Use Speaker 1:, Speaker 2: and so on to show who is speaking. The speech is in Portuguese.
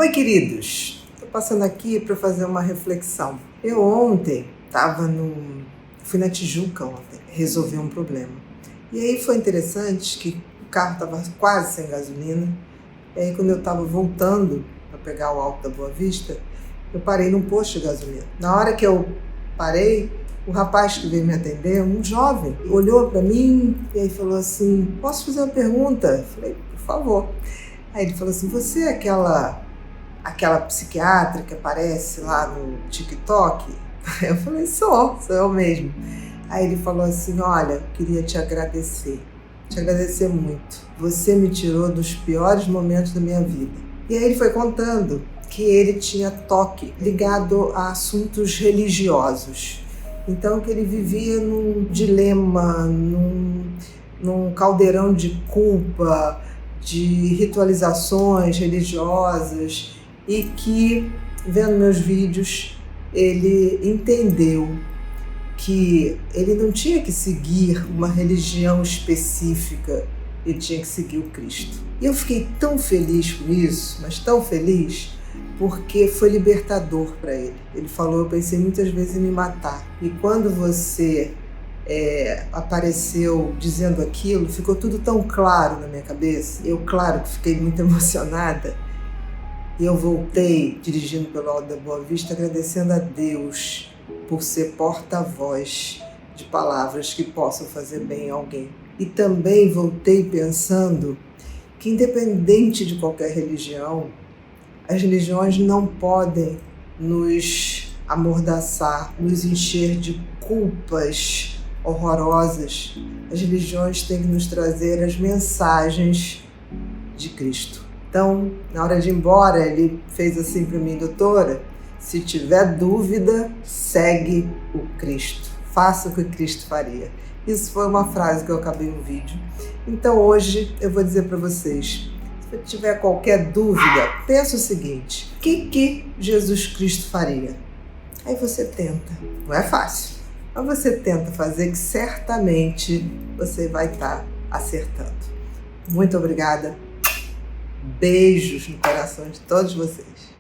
Speaker 1: Oi, queridos! Estou passando aqui para fazer uma reflexão. Eu ontem fui na Tijuca ontem, resolver um problema. E aí foi interessante que o carro estava quase sem gasolina. E aí quando eu estava voltando para pegar o Alto da Boa Vista, eu parei num posto de gasolina. Na hora que eu parei, o rapaz que veio me atender, um jovem, olhou para mim e aí falou assim: posso fazer uma pergunta? Eu falei, por favor. Aí ele falou assim: você é aquela psiquiatra que aparece lá no TikTok? Eu falei, sou eu mesmo. Aí ele falou assim: olha, queria te agradecer muito. Você me tirou dos piores momentos da minha vida. E aí ele foi contando que ele tinha toque ligado a assuntos religiosos. Então que ele vivia num dilema, num caldeirão de culpa, de ritualizações religiosas, e que, vendo meus vídeos, ele entendeu que ele não tinha que seguir uma religião específica, ele tinha que seguir o Cristo. E eu fiquei tão feliz com isso, mas tão feliz, porque foi libertador para ele. Ele falou: eu pensei muitas vezes em me matar. E quando você apareceu dizendo aquilo, ficou tudo tão claro na minha cabeça. Eu, claro, que fiquei muito emocionada. E eu voltei dirigindo pelo Alto da Boa Vista, agradecendo a Deus por ser porta-voz de palavras que possam fazer bem a alguém. E também voltei pensando que, independente de qualquer religião, as religiões não podem nos amordaçar, nos encher de culpas horrorosas. As religiões têm que nos trazer as mensagens de Cristo. Então, na hora de ir embora, ele fez assim para mim: doutora, se tiver dúvida, segue o Cristo. Faça o que Cristo faria. Isso foi uma frase que eu acabei no vídeo. Então hoje eu vou dizer para vocês: se tiver qualquer dúvida, pensa o seguinte: o que Jesus Cristo faria? Aí você tenta. Não é fácil, mas você tenta fazer, que certamente você vai estar acertando. Muito obrigada. Beijos no coração de todos vocês.